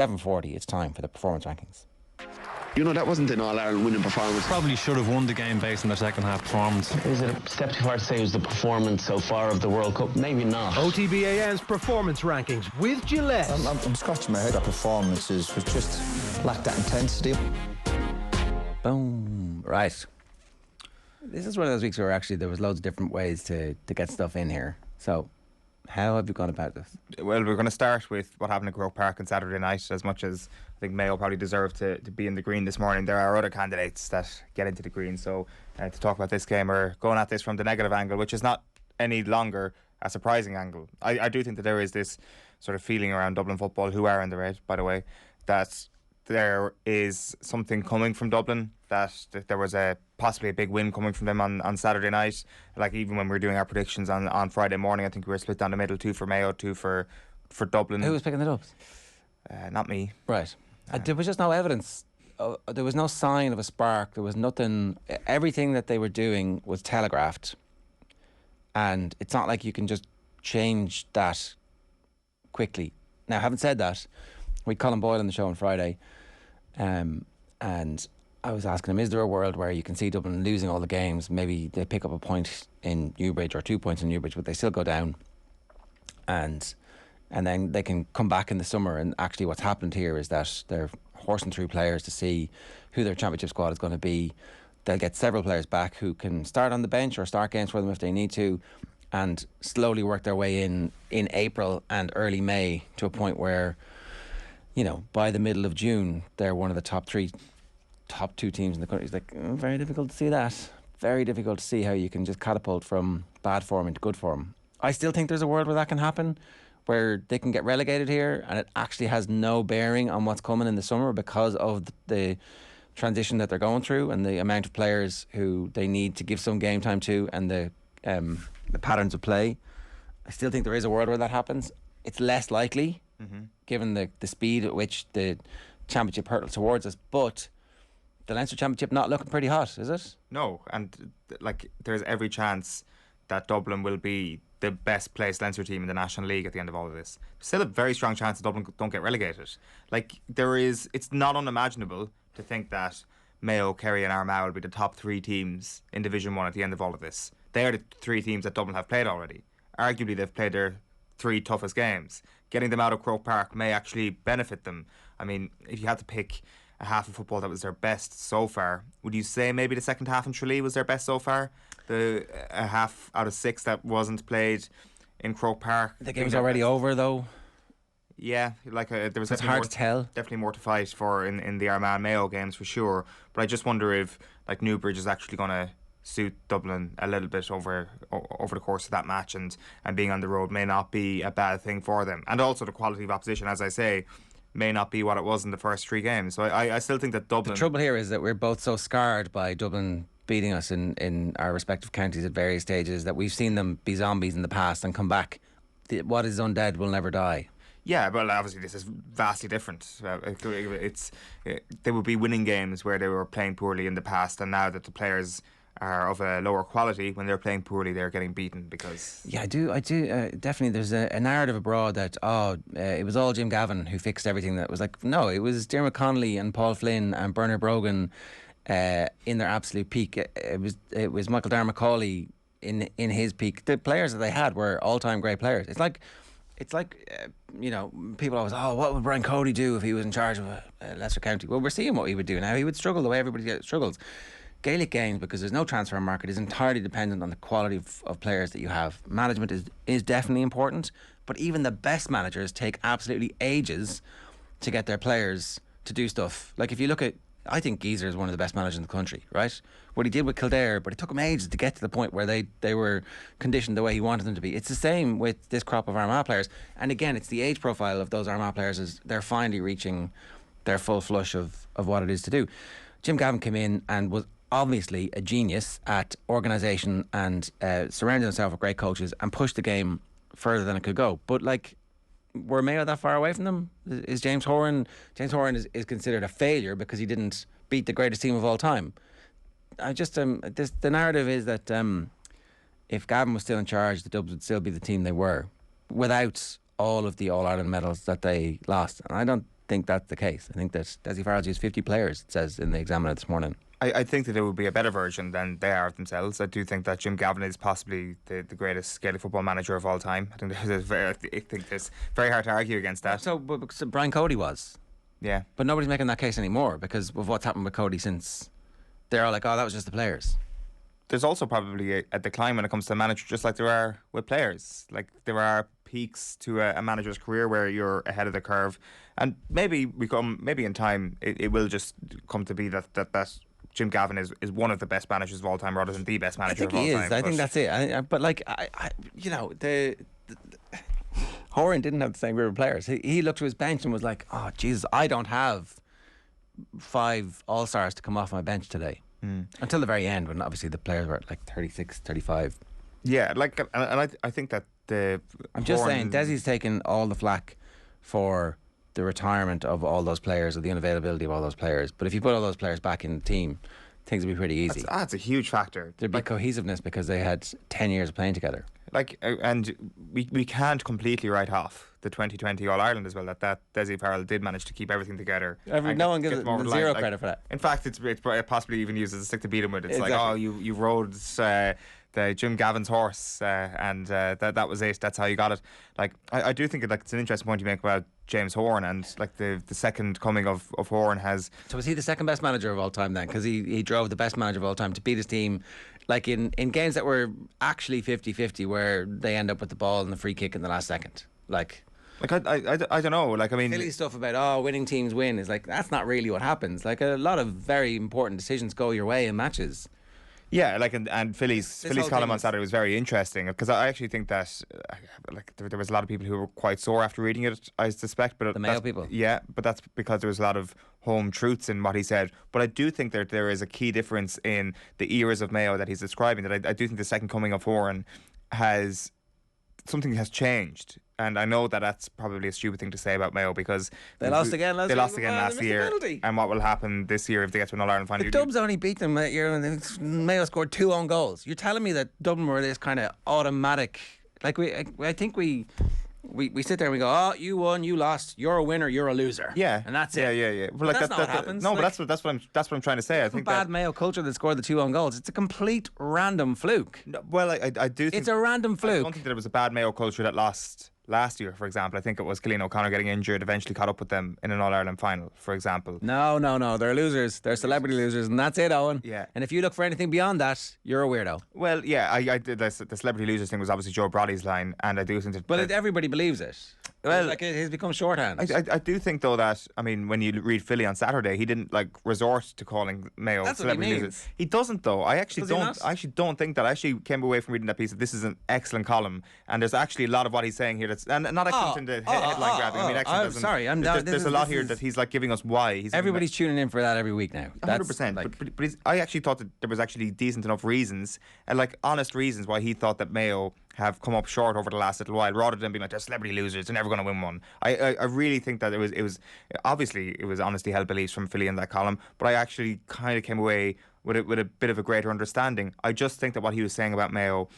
7:40, it's time for the performance rankings. You know, that wasn't an All-Ireland winning performance. Probably should have won the game based on their second half performance. Is it a step too far to say it was the performance so far of the World Cup? Maybe not. OTB AM's performance rankings with Gillette. I'm scratching my head. That performances was just lacked that intensity. Boom. Right. This is one of those weeks where actually there was loads of different ways to get stuff in here. So, how have you gone about this? Well, we're going to start with what happened at Croke Park on Saturday night. As much as I think Mayo probably deserved to be in the green this morning, there are other candidates that get into the green. So to talk about this game, we're going at this from the negative angle, which is not any longer a surprising angle. I do think that there is this sort of feeling around Dublin football, who are in the red, by the way, that there is something coming from Dublin, that there was possibly a big win coming from them on Saturday night. Like, even when we were doing our predictions on Friday morning, I think we were split down the middle, 2 for Mayo, 2 for Dublin. Who was picking it up? Not me. Right. There was just no evidence. There was no sign of a spark. There was nothing. Everything that they were doing was telegraphed. And it's not like you can just change that quickly. Now, having said that, we had Colin Boyle on the show on Friday, and I was asking him, is there a world where you can see Dublin losing all the games? Maybe they pick up a point in Newbridge or 2 points in Newbridge, but they still go down. And then they can come back in the summer. And actually what's happened here is that they're horsing through players to see who their championship squad is going to be. They'll get several players back who can start on the bench or start games for them if they need to, and slowly work their way in April and early May to a point where, you know, by the middle of June, they're one of the top 2 teams in the country. It's like, very difficult to see that. Very difficult to see how you can just catapult from bad form into good form. I still think there's a world where that can happen, where they can get relegated here and it actually has no bearing on what's coming in the summer because of the transition that they're going through and the amount of players who they need to give some game time to, and the patterns of play. I still think there is a world where that happens. It's less likely, given the speed at which the championship hurtles towards us, but the Leinster Championship not looking pretty hot, is it? No, and there's every chance that Dublin will be the best placed Leinster team in the National League at the end of all of this. Still a very strong chance that Dublin don't get relegated. It's not unimaginable to think that Mayo, Kerry and Armagh will be the top 3 teams in Division 1 at the end of all of this. They are the 3 teams that Dublin have played already. Arguably they've played their 3 toughest games. Getting them out of Croke Park may actually benefit them. I mean, if you had to pick a half of football that was their best so far, would you say maybe the second half in Tralee was their best so far? A half out of 6 that wasn't played in Croke Park. The game was already over though. Yeah, there was. It's hard to tell. Definitely more to fight for in the Armagh Mayo games for sure. But I just wonder if Newbridge is actually going to suit Dublin a little bit over the course of that match, and being on the road may not be a bad thing for them. And also the quality of opposition, as I say, may not be what it was in the first 3 games. So I still think that Dublin... The trouble here is that we're both so scarred by Dublin beating us in our respective counties at various stages that we've seen them be zombies in the past and come back. What is undead will never die. Yeah, well, obviously this is vastly different. They would be winning games where they were playing poorly in the past, and now that the players are of a lower quality, when they're playing poorly they're getting beaten because... Yeah, I do definitely. There's a narrative abroad that it was all Jim Gavin who fixed everything. That was like, no, it was Dermot Connolly and Paul Flynn and Bernard Brogan in their absolute peak. It was Michael Darmacaulay in his peak. The players that they had were all-time great players. It's like people always, what would Brian Cody do if he was in charge of a lesser county? Well, we're seeing what he would do now. He would struggle the way everybody struggles. Gaelic games, because there's no transfer market, is entirely dependent on the quality of players that you have. Management is definitely important, but even the best managers take absolutely ages to get their players to do stuff. Like, if you look at, I think Geezer is one of the best managers in the country, right? What he did with Kildare, but it took him ages to get to the point where they were conditioned the way he wanted them to be. It's the same with this crop of Armagh players. And again, it's the age profile of those Armagh players as they're finally reaching their full flush of what it is to do. Jim Gavin came in and was obviously a genius at organisation and surrounded himself with great coaches and pushed the game further than it could go. But were Mayo that far away from them? Is James Horan is considered a failure because he didn't beat the greatest team of all time. The narrative is that if Gavin was still in charge, the Dubs would still be the team they were without all of the All-Ireland medals that they lost. And I don't think that's the case. I think that Dessie Farrell's used 50 players, it says in the Examiner this morning. I think that it would be a better version than they are of themselves. I do think that Jim Gavin is possibly the greatest Gaelic football manager of all time. I think it's very hard to argue against that. So Brian Cody was. Yeah. But nobody's making that case anymore because of what's happened with Cody since they're all like, oh, that was just the players. There's also probably a decline when it comes to a manager, just like there are with players. Like there are peaks to a manager's career where you're ahead of the curve, and maybe in time it will just come to be that Jim Gavin is one of the best managers of all time rather than the best manager of all time. I think he is. I think that's it. But like, the Horan didn't have the same group of players. He looked to his bench and was like, oh Jesus, I don't have 5 all-stars to come off my bench today. Until the very end, when obviously the players were at like 36, 35. Yeah, like, and I think that I'm just saying, Desi's taken all the flack for the retirement of all those players or the unavailability of all those players. But if you put all those players back in the team, things would be pretty easy. That's a huge factor. There'd be cohesiveness because they had 10 years of playing together. Like, and we can't completely write off the 2020 All-Ireland as well, that Dessie Farrell did manage to keep everything together. No one gives zero credit for that. In fact, it's possibly even used as a stick to beat him with. It's exactly. like, oh, you rode the Jim Gavin's horse, and that was it. That's how you got it. Like, I do think it's an interesting point you make about James Horan, and like the second coming of Horan has. So was he the second best manager of all time then? Because he drove the best manager of all time to beat his team, like in games that were actually 50-50, where they end up with the ball and the free kick in the last second. Like I don't know. Like, I mean, silly stuff about winning teams win is like, that's not really what happens. Like, a lot of very important decisions go your way in matches. Yeah, like, and Philly's column on Saturday was very interesting, because I actually think that like there was a lot of people who were quite sore after reading it, I suspect. But the Mayo people. Yeah, but that's because there was a lot of home truths in what he said. But I do think that there is a key difference in the eras of Mayo that he's describing. That I do think the second coming of Horan something has changed. And I know that that's probably a stupid thing to say about Mayo, because they lost again last year. And what will happen this year if they get to an All-Ireland final? The Dubs only beat them that year, and Mayo scored 2 own goals. You're telling me that Dublin were this kind of automatic? Like, I think we sit there and we go, oh, you won, you lost, you're a winner, you're a loser. Yeah, and that's it. Yeah. Well, like, that's not what happens. No, but that's what I'm trying to say. I think bad Mayo culture that scored the 2 own goals. It's a complete random fluke. No, well, I do think it's a random fluke. I don't think that it was a bad Mayo culture that lost last year, for example. I think it was Killeen O'Connor getting injured eventually caught up with them in an All-Ireland final, for example. No, they're losers. They're celebrity losers, and that's it, Owen. Yeah. And if you look for anything beyond that, you're a weirdo. Well, yeah, I did the celebrity losers thing was obviously Joe Broddy's line, and I do think that... But everybody believes it. Well, like, it has become shorthand. I do think, though, that, I mean, when you read Philly on Saturday, he didn't resort to calling Mayo celebrity losers. He doesn't, though. I actually don't think that. I actually came away from reading that piece that this is an excellent column, and there's actually a lot of what he's saying here that's not excellent in the headline grabbing. I mean, excellent. I'm sorry. There's a lot here that he's giving us why. Everybody's tuning in for that every week now. 100%. But I actually thought that there was actually decent enough reasons, and honest reasons, why he thought that Mayo have come up short over the last little while, rather than being like, they're celebrity losers, they're never going to win one. I really think that it was obviously it was honesty held beliefs from Philly in that column, but I actually kind of came away with a bit of a greater understanding. I just think that what he was saying about Mayo,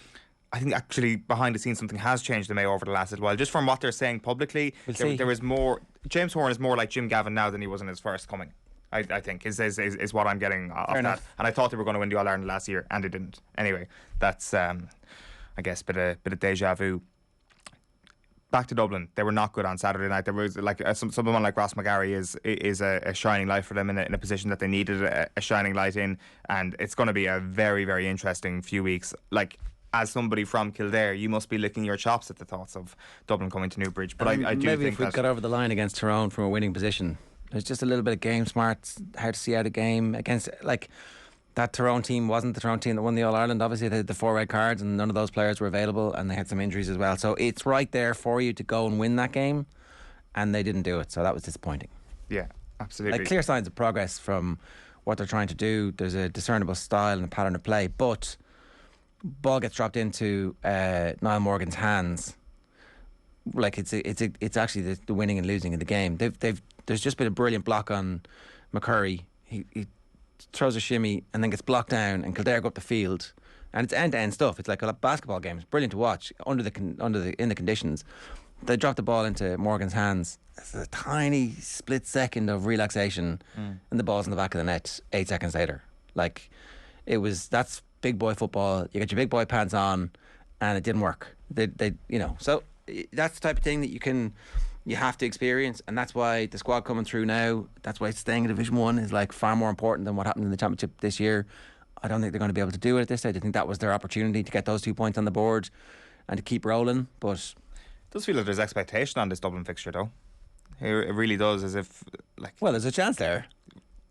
I think actually behind the scenes something has changed in Mayo over the last little while. Just from what they're saying publicly, there is more. James Horan is more like Jim Gavin now than he was in his first coming. I think is what I'm getting off that. And I thought they were going to win the All-Ireland last year, and they didn't. Anyway, that's I guess bit of deja vu. Back to Dublin, they were not good on Saturday night. There was someone like Ross McGarry is a shining light for them in a position that they needed a shining light in, and it's going to be a very, very interesting few weeks. Like, as somebody from Kildare, you must be licking your chops at the thoughts of Dublin coming to Newbridge. But I do think maybe if we got over the line against Tyrone from a winning position, there's just a little bit of game smarts, hard to see out a game against, like, that Tyrone team wasn't the Tyrone team that won the All-Ireland. Obviously, they had the 4 red cards and none of those players were available, and they had some injuries as well. So it's right there for you to go and win that game, and they didn't do it. So that was disappointing. Yeah, absolutely. Like, clear signs of progress from what they're trying to do. There's a discernible style and a pattern of play, but ball gets dropped into Niall Morgan's hands. Like, it's actually the winning and losing of the game. There's just been a brilliant block on McCurry. He throws a shimmy and then gets blocked down, and Kildare go up the field, and it's end-to-end stuff. It's like a basketball game. It's brilliant to watch in the conditions. They drop the ball into Morgan's hands, It's a tiny split second of relaxation, and the ball's in the back of the net 8 seconds later. Like, that's big boy football. You get your big boy pants on, and it didn't work. So that's the type of thing that you have to experience, and that's why the squad coming through now, that's why staying in Division 1 is like far more important than what happened in the Championship this year. I don't think they're going to be able to do it at this stage. I think that was their opportunity to get those 2 points on the board and to keep rolling, but It does feel like there's expectation on this Dublin fixture, though. It really does, as if, like... Well, there's a chance there.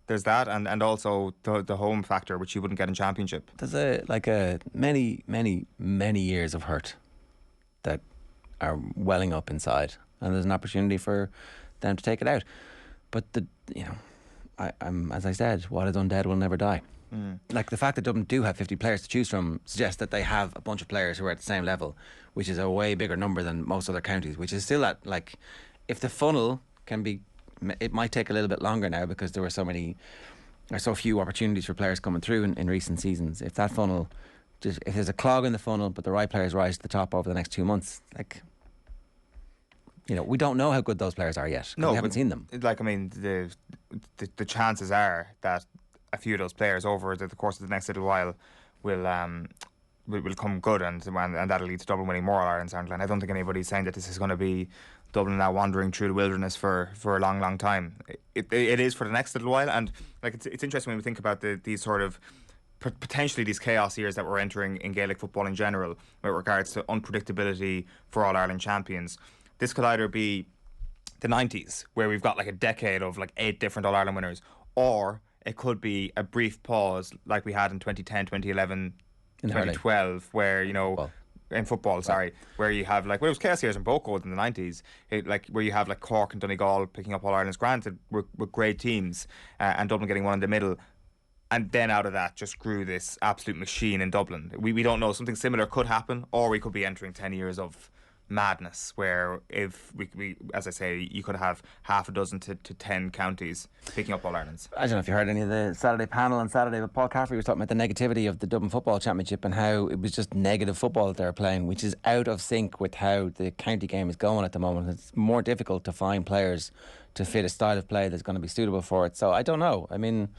There's that, and also the home factor, which you wouldn't get in Championship. There's many years of hurt that are welling up inside, and there's an opportunity for them to take it out. But I'm as I said, what is undead will never die. Like, the fact that Dublin do have 50 players to choose from suggests that they have a bunch of players who are at the same level, which is a way bigger number than most other counties, which is still at, like, if the funnel can be, it might take a little bit longer now because there were so few opportunities for players coming through in recent seasons. If that funnel, if there's a clog in the funnel but the right players rise to the top over the next 2 months, like, we don't know how good those players are yet. We haven't seen them. Like, I mean, the chances are that a few of those players over the course of the next little while will come good, and that'll lead to Dublin winning more All-Ireland. I don't think anybody's saying that this is going to be Dublin now wandering through the wilderness for a long, long time. It is for the next little while, and like it's interesting when we think about these sort of potentially these chaos years that we're entering in Gaelic football in general, with regards to unpredictability for All-Ireland champions. This could either be the 90s, where we've got like a decade of like 8 different All-Ireland winners, or it could be a brief pause like we had in 2010, 2011, 2012, where, in football, where you have like, well, it was chaos years in Boko in the 90s, where you have like Cork and Donegal picking up All Ireland's, granted with great teams, and Dublin getting one in the middle. And then out of that just grew this absolute machine in Dublin. We don't know, something similar could happen, or we could be entering 10 years of madness, where if we as I say, you could have half a dozen to 10 counties picking up All Ireland's. I don't know if you heard any of the Saturday panel on Saturday, but Paul Caffrey was talking about the negativity of the Dublin Football Championship and how it was just negative football that they were playing, which is out of sync with how the county game is going at the moment. It's more difficult to find players to fit a style of play that's going to be suitable for it. So I don't know. I mean,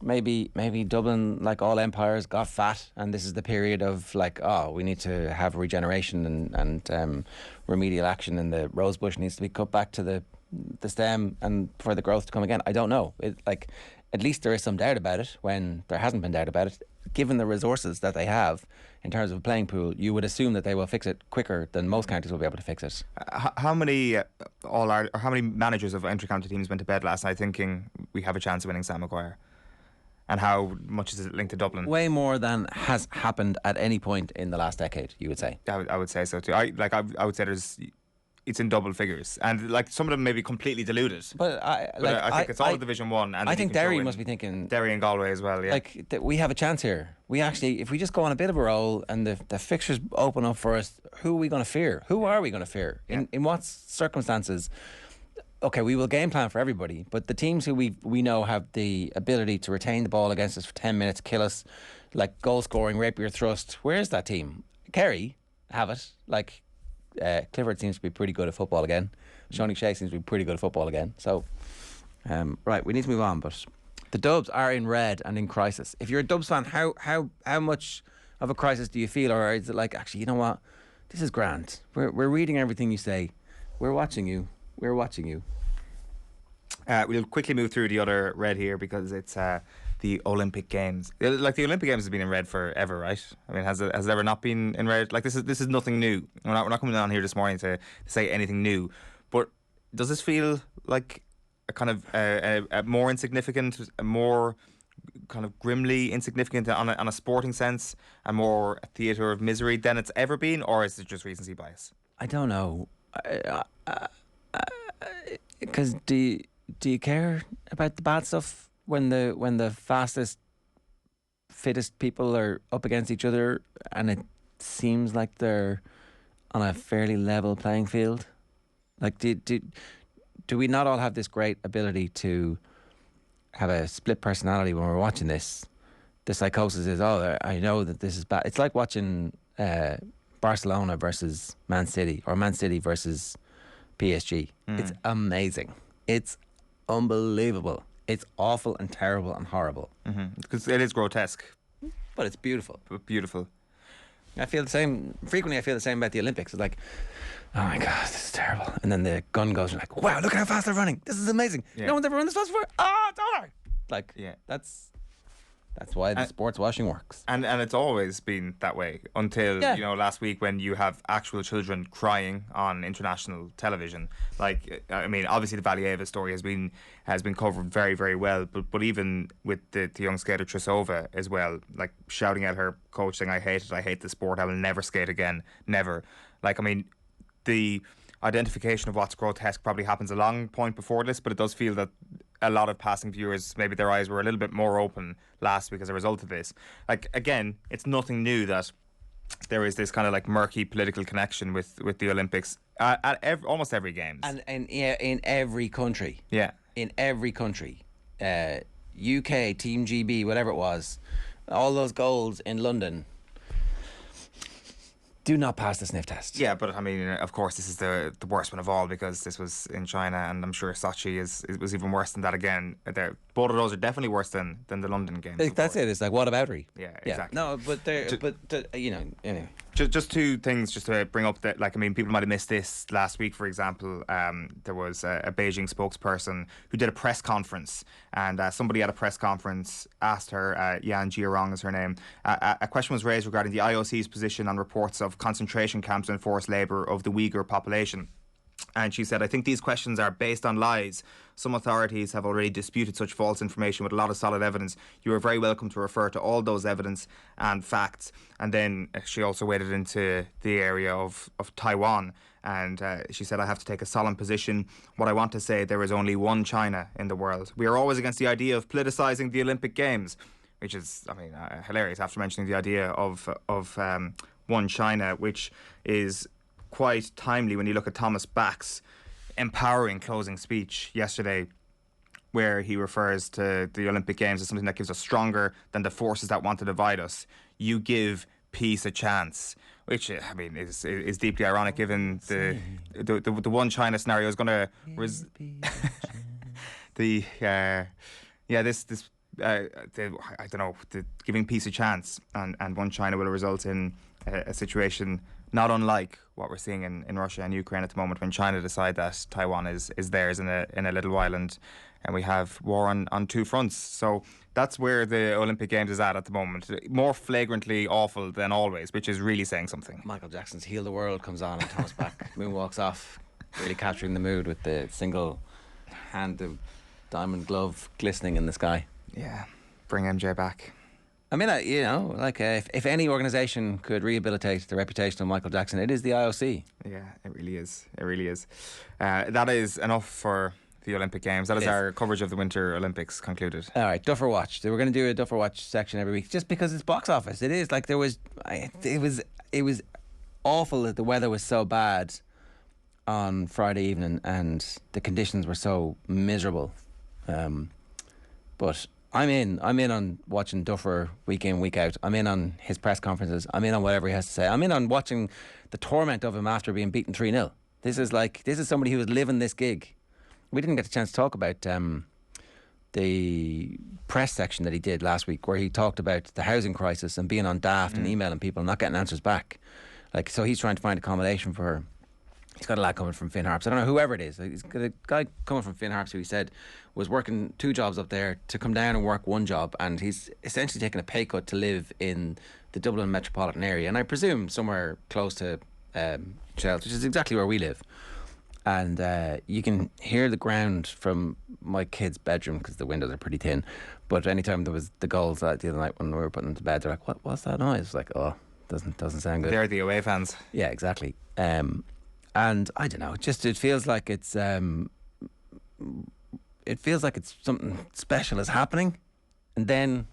maybe Dublin, like all empires, got fat, and this is the period of like, we need to have regeneration and remedial action, and the rose bush needs to be cut back to the stem and for the growth to come again. I don't know. At least there is some doubt about it when there hasn't been doubt about it. Given the resources that they have in terms of a playing pool, you would assume that they will fix it quicker than most counties will be able to fix it. How many how many managers of entry-county teams went to bed last night thinking we have a chance of winning Sam Maguire? And how much is it linked to Dublin? Way more than has happened at any point in the last decade, you would say. I would say so too. I would say it's in double figures, and like some of them may be completely deluded. But I think it's all Division 1. And I think Derry must be thinking, Derry and Galway as well. Yeah, like we have a chance here. We actually, if we just go on a bit of a roll and the fixtures open up for us, who are we going to fear? Who are we going to fear? Yeah. In what circumstances? Okay, we will game plan for everybody, but the teams who we know have the ability to retain the ball against us for 10 minutes, kill us, like goal scoring, rapier thrust, where's that team? Kerry have it. Like, Clifford seems to be pretty good at football again. Shawnee Shea seems to be pretty good at football again. So, right, we need to move on, but the Dubs are in red and in crisis. If you're a Dubs fan, how much of a crisis do you feel, or is it like, actually, you know what, this is grand. We're reading everything you say. We're watching you. We're watching you. We'll quickly move through the other red here because it's the Olympic Games. Like, the Olympic Games has been in red forever, right? I mean, has it ever not been in red? Like, this is nothing new. We're not coming on here this morning to say anything new. But does this feel like a kind of a more insignificant, a more kind of grimly insignificant on a sporting sense, and more a theatre of misery than it's ever been, or is it just recency bias? I don't know. Because do you care about the bad stuff when the fastest, fittest people are up against each other and it seems like they're on a fairly level playing field? Like, do we not all have this great ability to have a split personality when we're watching this? The psychosis is, I know that this is bad. It's like watching Barcelona versus Man City, or Man City versus PSG. It's amazing. It's unbelievable. It's awful and terrible and horrible. Because it is grotesque, But it's beautiful. but beautiful. I feel the same. Frequently, I feel the same about the Olympics. It's like, oh my God, this is terrible. And then the gun goes, and you're like, wow, look at how fast they're running. This is amazing. Yeah. No one's ever run this fast before. Ah, it's over. Like, Yeah. that's why the sports washing works. And it's always been that way until last week when you have actual children crying on international television. Like, I mean, obviously the Valieva story has been covered very, very well, but even with the young skater Trisova as well, like shouting at her coach saying, I hate the sport, I will never skate again, never. Like, I mean, the identification of what's grotesque probably happens a long point before this, but it does feel that a lot of passing viewers, maybe their eyes were a little bit more open last week as a result of this. Like, again, it's nothing new that there is this kind of like murky political connection with the Olympics at almost every Games. And in every country. Yeah. In every country. UK, Team GB, whatever it was. All those goals in London do not pass the sniff test. Yeah, but I mean, of course, this is the worst one of all because this was in China, and I'm sure Sochi was even worse than that again. Both of those are definitely worse than the London Games. That's it. It's like, what about Rory? Yeah, exactly. No, but anyway. Just two things just to bring up that, like, I mean, people might have missed this last week, for example. There was a Beijing spokesperson who did a press conference, and somebody at a press conference asked her, Yan Jiarong is her name, a question was raised regarding the IOC's position on reports of concentration camps and forced labour of the Uyghur population. And she said, I think these questions are based on lies. Some authorities have already disputed such false information with a lot of solid evidence. You are very welcome to refer to all those evidence and facts. And then she also waded into the area of Taiwan. And she said, I have to take a solemn position. What I want to say, there is only one China in the world. We are always against the idea of politicising the Olympic Games, which is, I mean, hilarious after mentioning the idea of one China, which is quite timely when you look at Thomas Bach's empowering closing speech yesterday, where he refers to the Olympic Games as something that gives us stronger than the forces that want to divide us. You give peace a chance, which, I mean, is deeply ironic given the one China scenario is going to I don't know, giving peace a chance and one China will result in a situation not unlike what we're seeing in Russia and Ukraine at the moment, when China decide that Taiwan is theirs in a little while, and we have war on two fronts. So that's where the Olympic Games is at the moment. More flagrantly awful than always, which is really saying something. Michael Jackson's Heal the World comes on and Thomas Bach moonwalks off, really capturing the mood with the single hand of diamond glove glistening in the sky. Yeah, bring MJ back. I mean, if any organisation could rehabilitate the reputation of Michael Jackson, it is the IOC. Yeah, it really is. It really is. That is enough for the Olympic Games. That is our coverage of the Winter Olympics concluded. All right, Duffer Watch. We're going to do a Duffer Watch section every week just because it's box office. It is. Like, it was awful that the weather was so bad on Friday evening and the conditions were so miserable. But I'm in on watching Duffer week in, week out. I'm in on his press conferences. I'm in on whatever he has to say. I'm in on watching the torment of him after being beaten 3-0. This is somebody who was living this gig. We didn't get a chance to talk about the press section that he did last week, where he talked about the housing crisis and being on daft and emailing people and not getting answers back. Like, so he's trying to find accommodation for her. He's got a lad coming from Finn Harps. I don't know whoever it is. He's got a guy coming from Finn Harps who he said was working 2 jobs up there to come down and work 1 job, and he's essentially taken a pay cut to live in the Dublin metropolitan area, and I presume somewhere close to Chelsea, which is exactly where we live. And you can hear the ground from my kid's bedroom because the windows are pretty thin. But anytime there was the goals the other night when we were putting them to bed, they're like, "What's that noise?" Like, oh, doesn't sound good. They're the away fans. Yeah, exactly. And I don't know, it feels like it's something special is happening, and then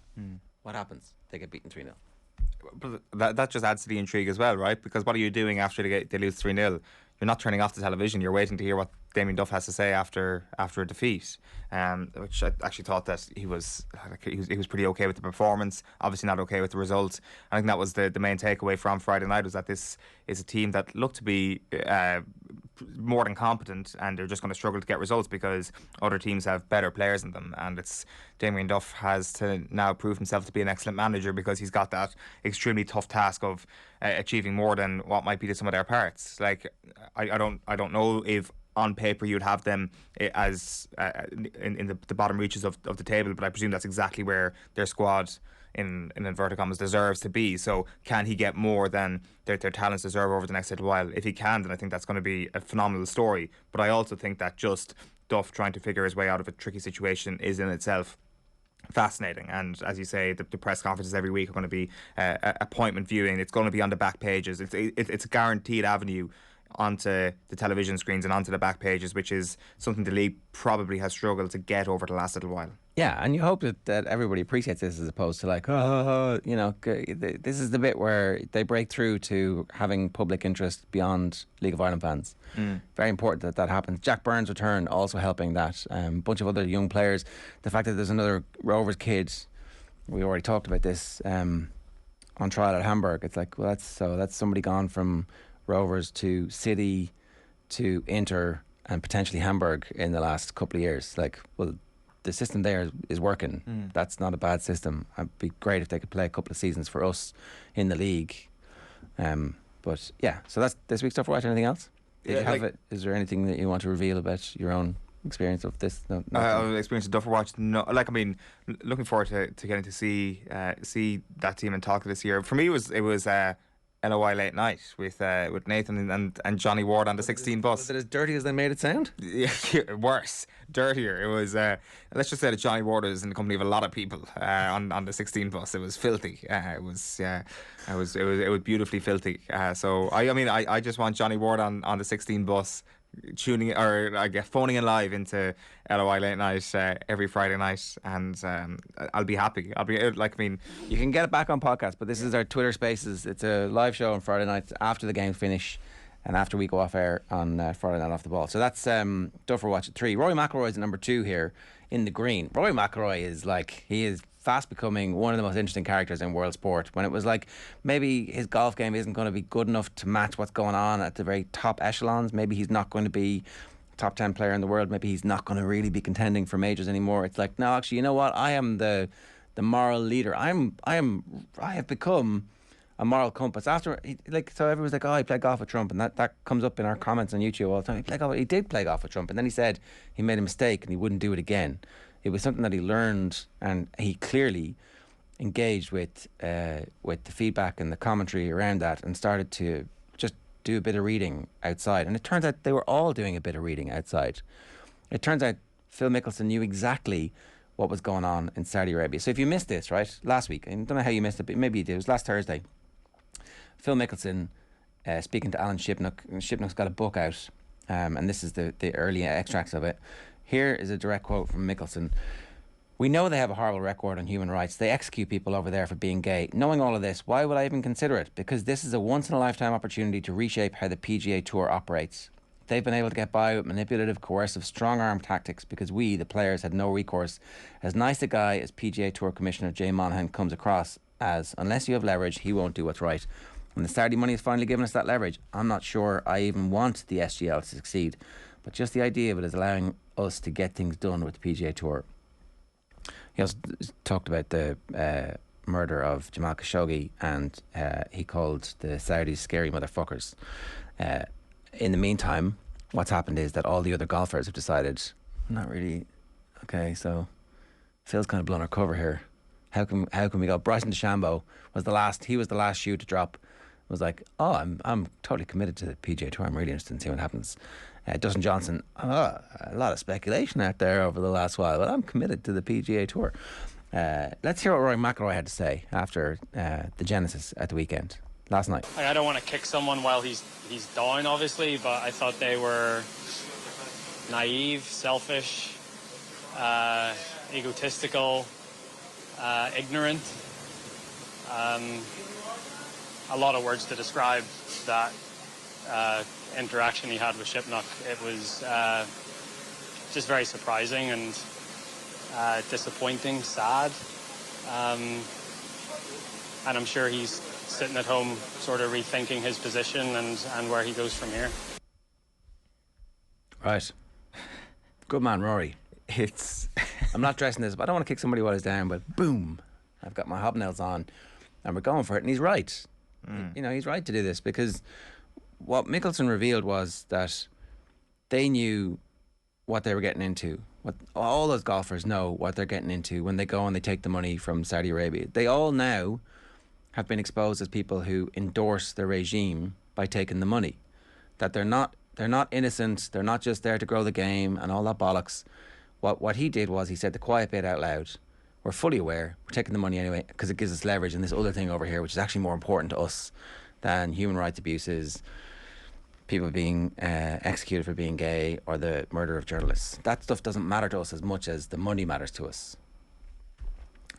what happens? They get beaten 3-0. But that just adds to the intrigue as well, right? Because what are you doing after they lose 3-0? You're not turning off the television. You're waiting to hear what Damien Duff has to say after a defeat, which I actually thought that he was pretty okay with the performance. Obviously not okay with the result. I think that was the main takeaway from Friday night, was that this is a team that looked to be more than competent, and they're just going to struggle to get results because other teams have better players than them. And it's Damien Duff has to now prove himself to be an excellent manager, because he's got that extremely tough task of achieving more than what might be the sum of their parts. Like I don't know if on paper you'd have them as in the bottom reaches of the table, but I presume that's exactly where their squad in inverted commas deserves to be. So can he get more than their talents deserve over the next little while? If he can, then I think that's going to be a phenomenal story. But I also think that just Duff trying to figure his way out of a tricky situation is in itself fascinating. And as you say, the press conferences every week are going to be appointment viewing. It's going to be on the back pages. It's a guaranteed avenue onto the television screens and onto the back pages, which is something the league probably has struggled to get over the last little while. Yeah, and you hope that everybody appreciates this, as opposed to like, this is the bit where they break through to having public interest beyond League of Ireland fans. Very important that happens. Jack Byrne's return also helping that. A bunch of other young players. The fact that there's another Rovers kid, we already talked about this, on trial at Hamburg. It's like, well, that's somebody gone from Rovers to City to Inter and potentially Hamburg in the last couple of years. Like, well, the system there is working. That's not a bad system. It'd be great if they could play a couple of seasons for us in the league. But yeah, so that's this week's Duffer Watch. Anything else? Did you have it? Is there anything that you want to reveal about your own experience of this? No, experience of Duffer Watch. No, like, I mean, looking forward to getting to see that team and talk this year. For me, it was LOI late night with Nathan and Johnny Ward on the 16 bus. Was it as dirty as they made it sound? Yeah, worse, dirtier. It was. Let's just say that Johnny Ward is in the company of a lot of people on the 16 bus. It was filthy. It was beautifully filthy. So I just want Johnny Ward on the 16 bus, tuning or I guess phoning in live into LOI late night every Friday night, and I'll be happy. You can get it back on podcast, but this is our Twitter Spaces. It's a live show on Friday nights after the game finish and after we go off air on Friday night off the ball. So that's Duffer Watch at 3. Rory McIlroy is at number 2 here in the green. Rory McIlroy is fast becoming one of the most interesting characters in world sport. When it was like maybe his golf game isn't going to be good enough to match what's going on at the very top echelons, maybe he's not going to be top 10 player in the world, maybe he's not going to really be contending for majors anymore. It's like, no, actually, you know what, I am the moral leader. I have become a moral compass. After so everyone's like, oh, he played golf with Trump, and that comes up in our comments on YouTube all the time. He did play golf with Trump, and then he said he made a mistake and he wouldn't do it again. It was something that he learned, and he clearly engaged with the feedback and the commentary around that, and started to just do a bit of reading outside. And it turns out they were all doing a bit of reading outside. It turns out Phil Mickelson knew exactly what was going on in Saudi Arabia. So if you missed this, right, last week, I don't know how you missed it, but maybe you did. It was last Thursday. Phil Mickelson speaking to Alan Shipnuck. Shipnuck's got a book out, and this is the early extracts of it. Here is a direct quote from Mickelson. "We know they have a horrible record on human rights. They execute people over there for being gay. Knowing all of this, why would I even consider it? Because this is a once-in-a-lifetime opportunity to reshape how the PGA Tour operates. They've been able to get by with manipulative, coercive, strong-arm tactics because we, the players, had no recourse. As nice a guy as PGA Tour Commissioner Jay Monahan comes across as, unless you have leverage, he won't do what's right. When the Saudi money has finally given us that leverage, I'm not sure I even want the SGL to succeed. But just the idea of it is allowing us to get things done with the PGA Tour." He also talked about the murder of Jamal Khashoggi, and he called the Saudis scary motherfuckers. In the meantime, what's happened is that all the other golfers have decided, not really, okay, so Phil's kind of blown our cover here. How can we go? Bryson DeChambeau was the last shoe to drop. Was like, oh, I'm totally committed to the PGA Tour. I'm really interested in seeing what happens. Dustin Johnson, a lot of speculation out there over the last while, but I'm committed to the PGA Tour. Let's hear what Rory McIlroy had to say after the Genesis at the weekend last night. I don't want to kick someone while he's down, obviously, but I thought they were naive, selfish, egotistical, ignorant. A lot of words to describe that interaction he had with Shipnock. It was just very surprising and disappointing, sad. And I'm sure he's sitting at home sort of rethinking his position and where he goes from here. Right. Good man, Rory. It's I'm not dressing this, but I don't want to kick somebody while he's down, but boom, I've got my hobnails on and we're going for it. And he's right. You know, he's right to do this, because what Mickelson revealed was that they knew what they were getting into. What all those golfers know what they're getting into when they go and they take the money from Saudi Arabia. They all now have been exposed as people who endorse the regime by taking the money. That they're not innocent. They're not just there to grow the game and all that bollocks. What he did was he said the quiet bit out loud. We're fully aware. We're taking the money anyway because it gives us leverage in this other thing over here, which is actually more important to us than human rights abuses, people being executed for being gay, or the murder of journalists. That stuff doesn't matter to us as much as the money matters to us.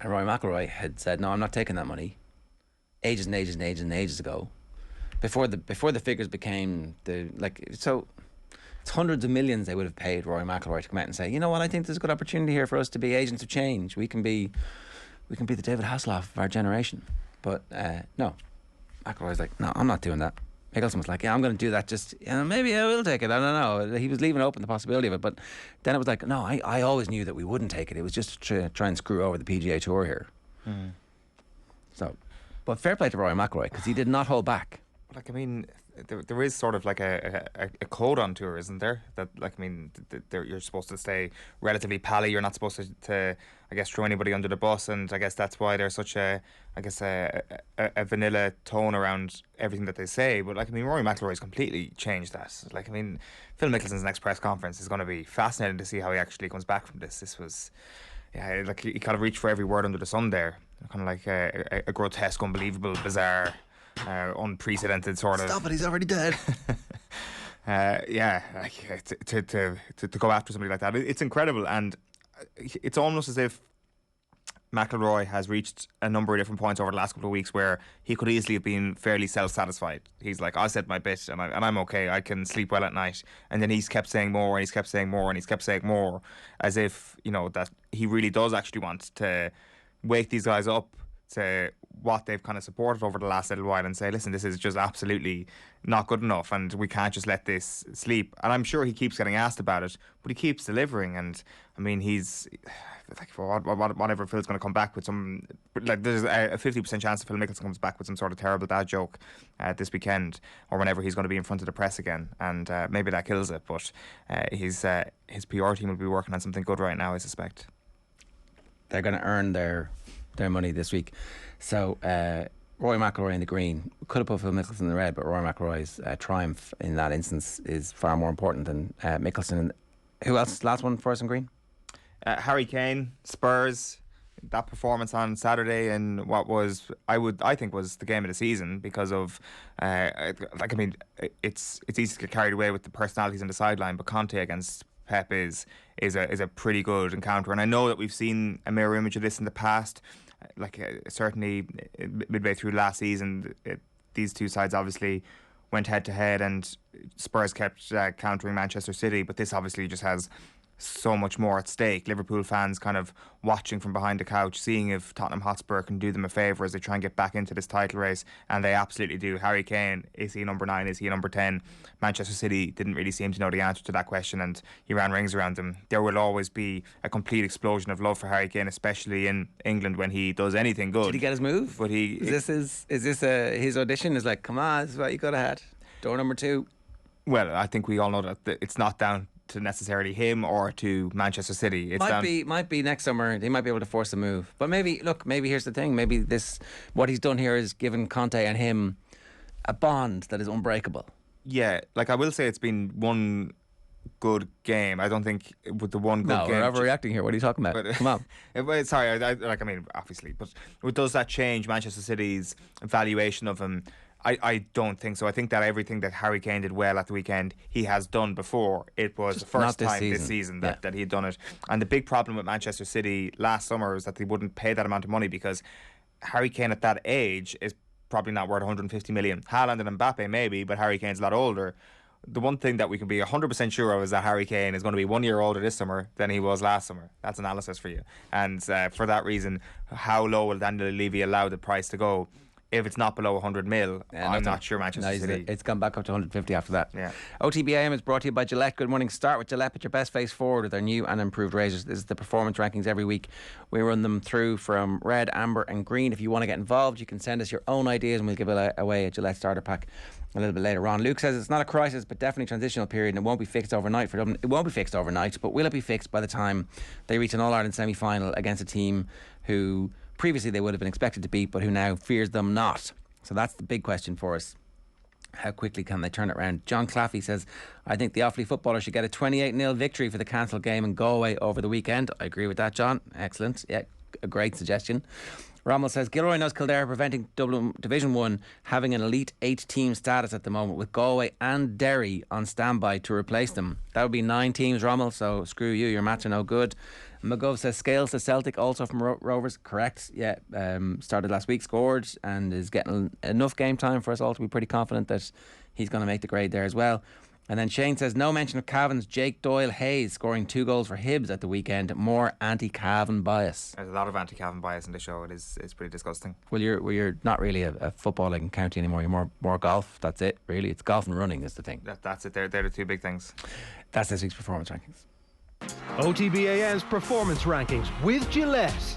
And Rory McIlroy had said, no, I'm not taking that money ages and ages and ages and ages ago, before the figures became so it's hundreds of millions they would have paid Rory McIlroy to come out and say, you know what, I think there's a good opportunity here for us to be agents of change. We can be the David Hasselhoff of our generation. But no, McIlroy's like, no, I'm not doing that. Mickelson was like, yeah, I'm going to do that, just maybe I will take it, I don't know. He was leaving open the possibility of it, but then it was like, no, I always knew that we wouldn't take it. It was just to try and screw over the PGA Tour here. So, but fair play to Rory McIlroy, because he did not hold back. like, I mean, there is sort of like a code on tour, isn't there? That, like, I mean, you're supposed to stay relatively pally. You're not supposed to I guess, throw anybody under the bus, and I guess that's why there's such a vanilla tone around everything that they say. But, like, I mean, Rory McIlroy's completely changed that. Like, I mean, Phil Mickelson's next press conference is going to be fascinating to see how he actually comes back from this. This was, yeah, like, he kind of reached for every word under the sun there. Kind of like a grotesque, unbelievable, bizarre, unprecedented sort of. Stop it! He's already dead. Yeah, like, to go after somebody like that, it's incredible, and it's almost as if McIlroy has reached a number of different points over the last couple of weeks where he could easily have been fairly self-satisfied. He's like, I said my bit, and I'm okay. I can sleep well at night. And then he's kept saying more, and he's kept saying more, and he's kept saying more, as if, you know, that he really does actually want to wake these guys up to what they've kind of supported over the last little while and say, listen, this is just absolutely not good enough, and we can't just let this sleep. And I'm sure he keeps getting asked about it, but he keeps delivering. And I mean, he's like, whatever, Phil's going to come back with some, like, there's a 50% chance that Phil Mickelson comes back with some sort of terrible dad joke this weekend, or whenever he's going to be in front of the press again, and maybe that kills it. But his PR team will be working on something good right now, I suspect. They're going to earn their money this week. So Rory McIlroy in the green. Could have put Phil Mickelson in the red, but Rory McIlroy's triumph in that instance is far more important than Mickelson. Who else? Last one for us in green? Harry Kane, Spurs. That performance on Saturday in what was, I think was the game of the season, because of like, I mean, it's easy to get carried away with the personalities on the sideline, but Conte against Pep is a pretty good encounter. And I know that we've seen a mirror image of this in the past. Like, certainly midway through last season, these two sides obviously went head to head, and Spurs kept countering Manchester City, but this obviously just has so much more at stake. Liverpool fans kind of watching from behind the couch, seeing if Tottenham Hotspur can do them a favour as they try and get back into this title race, and they absolutely do. Harry Kane, is he number 9, is he number 10? Manchester City didn't really seem to know the answer to that question, and he ran rings around them. There will always be a complete explosion of love for Harry Kane, especially in England when he does anything good. Did he get his move? But is this his audition? Is like, come on, this is what you could have had. Door number 2. Well, I think we all know that it's not down to necessarily him or to Manchester City. It's might be next summer. They might be able to force a move. But maybe here's the thing. Maybe what he's done here is given Conte and him a bond that is unbreakable. Yeah, like, I will say it's been one good game. I don't think with the one good game. No, we're overreacting here. What are you talking about? Come on. Sorry, I mean, obviously, but does that change Manchester City's valuation of him? I don't think so. I think that everything that Harry Kane did well at the weekend, he has done before. It was just the first time this season that he had done it. And the big problem with Manchester City last summer was that they wouldn't pay that amount of money, because Harry Kane at that age is probably not worth 150 million. Haaland and Mbappe maybe, but Harry Kane's a lot older. The one thing that we can be 100% sure of is that Harry Kane is going to be 1 year older this summer than he was last summer. That's analysis for you. And for that reason, how low will Daniel Levy allow the price to go? If it's not below 100 mil, I'm not sure Manchester City. It's gone back up to 150 after that. Yeah. OTB AM is brought to you by Gillette. Good morning. Start with Gillette. Put your best face forward with their new and improved razors. This is the performance rankings every week. We run them through from red, amber and green. If you want to get involved, you can send us your own ideas and we'll give away a Gillette starter pack a little bit later on. Luke says it's not a crisis but definitely a transitional period and it won't be fixed overnight for Dublin. It won't be fixed overnight, but will it be fixed by the time they reach an All-Ireland semi-final against a team who previously they would have been expected to beat but who now fears them not? So that's the big question for us. How quickly can they turn it around? John Claffey says, I think the Offaly footballers should get a 28-0 victory for the cancelled game in Galway over the weekend. I agree with that, John. Excellent. Yeah, a great suggestion. Rommel says, Gilroy knows Kildare preventing Dublin Division 1 having an elite 8-team status at the moment with Galway and Derry on standby to replace them. That would be 9 teams, Rommel, so screw you, your maths are no good. McGov says Scales to Celtic, also from Rovers. Correct, yeah. Started last week, scored, and is getting enough game time for us all to be pretty confident that he's going to make the grade there as well. And then Shane says, no mention of Cavan's Jake Doyle Hayes scoring 2 goals for Hibs at the weekend. More anti-Cavan bias. There's a lot of anti-Cavan bias in the show. It's pretty disgusting. Well, you're not really a footballing county anymore. You're more golf. That's it, really. It's golf and running is the thing. That's it. They're the 2 big things. That's this week's performance rankings. OTB AM's performance rankings with Gillette.